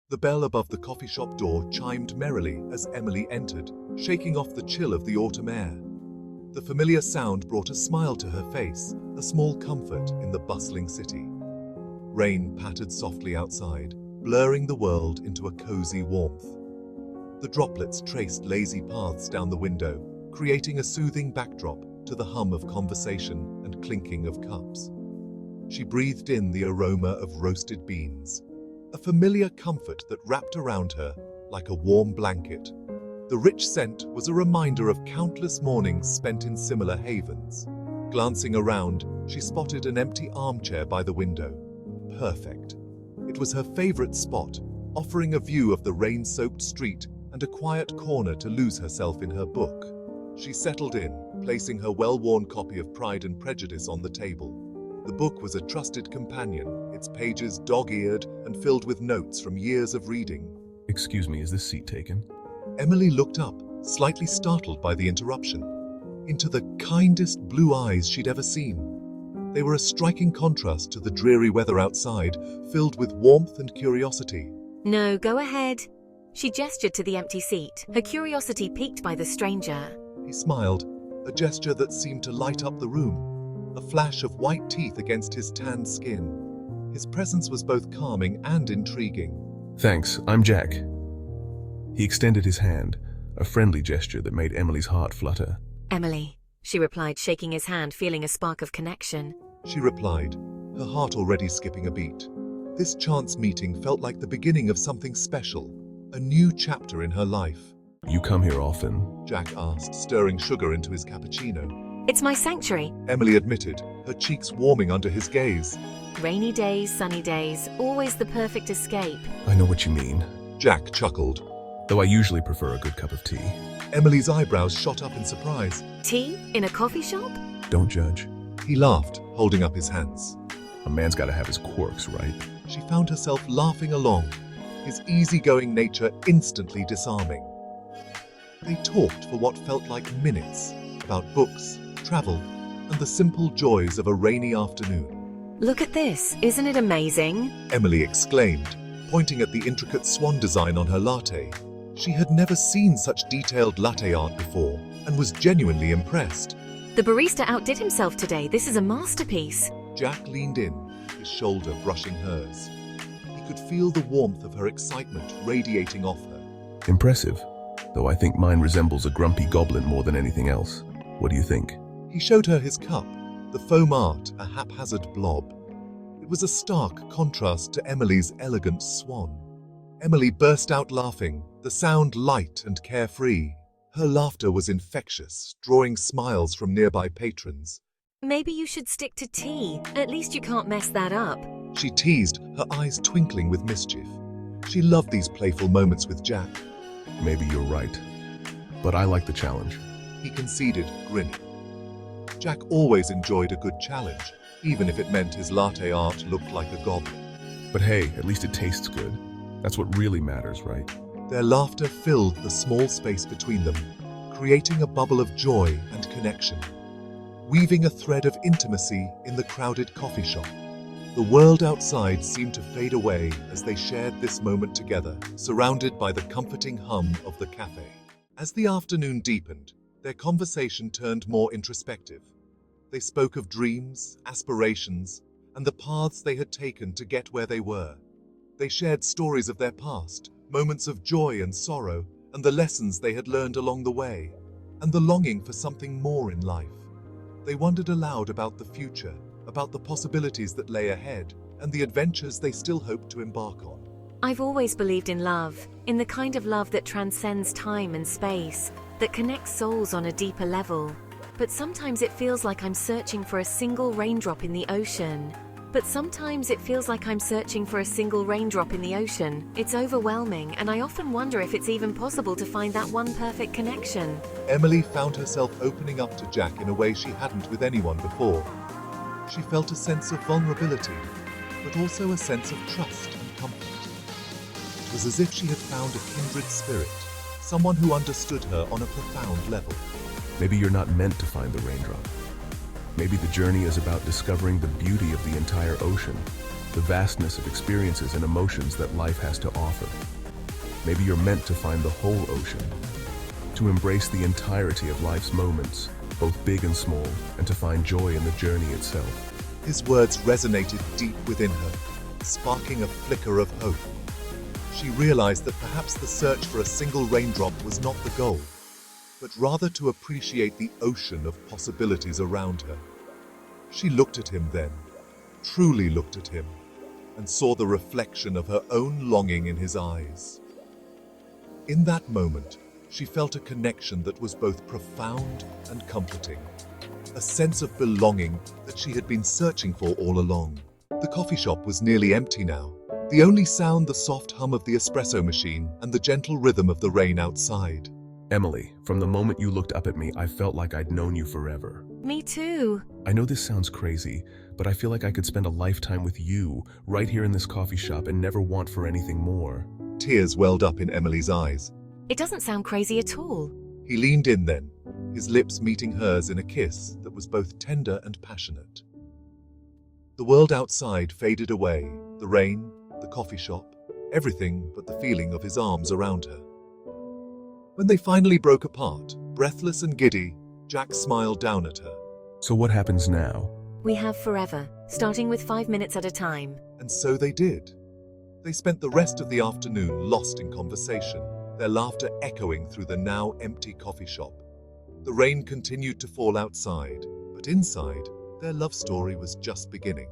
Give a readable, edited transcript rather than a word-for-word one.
The bell above the coffee shop door chimed merrily as Emily entered, shaking off the chill of the autumn air. The familiar sound brought a smile to her face, a small comfort in the bustling city. Rain pattered softly outside, blurring the world into a cozy warmth. The droplets traced lazy paths down the window, creating a soothing backdrop to the hum of conversation and clinking of cups. She breathed in the aroma of roasted beans, a familiar comfort that wrapped around her like a warm blanket. The rich scent was a reminder of countless mornings spent in similar havens. Glancing around, she spotted an empty armchair by the window. Perfect. It was her favorite spot, offering a view of the rain-soaked street and a quiet corner to lose herself in her book. She settled in, placing her well-worn copy of Pride and Prejudice on the table. The book was a trusted companion, its pages dog-eared and filled with notes from years of reading. Excuse me, is this seat taken? Emily looked up, slightly startled by the interruption, into the kindest blue eyes she'd ever seen. They were a striking contrast to the dreary weather outside, filled with warmth and curiosity. No, go ahead. She gestured to the empty seat, her curiosity piqued by the stranger. He smiled, a gesture that seemed to light up the room, a flash of white teeth against his tanned skin. His presence was both calming and intriguing. Thanks, I'm Jack. He extended his hand, a friendly gesture that made Emily's heart flutter. Emily, she replied, shaking his hand, feeling a spark of connection. She replied, her heart already skipping a beat. This chance meeting felt like the beginning of something special, a new chapter in her life. You come here often? Jack asked, stirring sugar into his cappuccino. It's my sanctuary. Emily admitted, her cheeks warming under his gaze. Rainy days, sunny days, always the perfect escape. I know what you mean. Jack chuckled. Though I usually prefer a good cup of tea. Emily's eyebrows shot up in surprise. Tea? In a coffee shop? Don't judge. He laughed, holding up his hands. A man's gotta have his quirks, right? She found herself laughing along, his easygoing nature instantly disarming. They talked for what felt like minutes, about books, travel, and the simple joys of a rainy afternoon. Look at this, isn't it amazing? Emily exclaimed, pointing at the intricate swan design on her latte. She had never seen such detailed latte art before, and was genuinely impressed. The barista outdid himself today. This is a masterpiece. Jack leaned in, his shoulder brushing hers. He could feel the warmth of her excitement radiating off her. Impressive, though I think mine resembles a grumpy goblin more than anything else. What do you think? He showed her his cup, the foam art a haphazard blob. It was a stark contrast to Emily's elegant swan. Emily burst out laughing, the sound light and carefree. Her laughter was infectious, drawing smiles from nearby patrons. Maybe you should stick to tea. At least you can't mess that up. She teased, her eyes twinkling with mischief. She loved these playful moments with Jack. Maybe you're right. But I like the challenge. He conceded, grinning. Jack always enjoyed a good challenge, even if it meant his latte art looked like a goblin. But hey, at least it tastes good. That's what really matters, right? Their laughter filled the small space between them, creating a bubble of joy and connection, weaving a thread of intimacy in the crowded coffee shop. The world outside seemed to fade away as they shared this moment together, surrounded by the comforting hum of the cafe. As the afternoon deepened, their conversation turned more introspective. They spoke of dreams, aspirations, and the paths they had taken to get where they were. They shared stories of their past, moments of joy and sorrow, and the lessons they had learned along the way, and the longing for something more in life. They wondered aloud about the future, about the possibilities that lay ahead, and the adventures they still hoped to embark on. I've always believed in love, in the kind of love that transcends time and space, that connects souls on a deeper level. But sometimes it feels like I'm searching for a single raindrop in the ocean. It's overwhelming, and I often wonder if it's even possible to find that one perfect connection. Emily found herself opening up to Jack in a way she hadn't with anyone before. She felt a sense of vulnerability, but also a sense of trust and comfort. It was as if she had found a kindred spirit, someone who understood her on a profound level. Maybe you're not meant to find the raindrop. Maybe the journey is about discovering the beauty of the entire ocean, the vastness of experiences and emotions that life has to offer. Maybe you're meant to find the whole ocean, to embrace the entirety of life's moments, both big and small, and to find joy in the journey itself. His words resonated deep within her, sparking a flicker of hope. She realized that perhaps the search for a single raindrop was not the goal, but rather to appreciate the ocean of possibilities around her. She looked at him then, truly looked at him, and saw the reflection of her own longing in his eyes. In that moment, she felt a connection that was both profound and comforting, a sense of belonging that she had been searching for all along. The coffee shop was nearly empty now, the only sound the soft hum of the espresso machine and the gentle rhythm of the rain outside. Emily, from the moment you looked up at me, I felt like I'd known you forever. Me too. I know this sounds crazy, but I feel like I could spend a lifetime with you, right here in this coffee shop, and never want for anything more. Tears welled up in Emily's eyes. It doesn't sound crazy at all. He leaned in then, his lips meeting hers in a kiss that was both tender and passionate. The world outside faded away, the rain, the coffee shop, everything but the feeling of his arms around her. When they finally broke apart, breathless and giddy, Jack smiled down at her. So what happens now? We have forever, starting with 5 minutes at a time. And so they did. They spent the rest of the afternoon lost in conversation, their laughter echoing through the now empty coffee shop. The rain continued to fall outside, but inside, their love story was just beginning.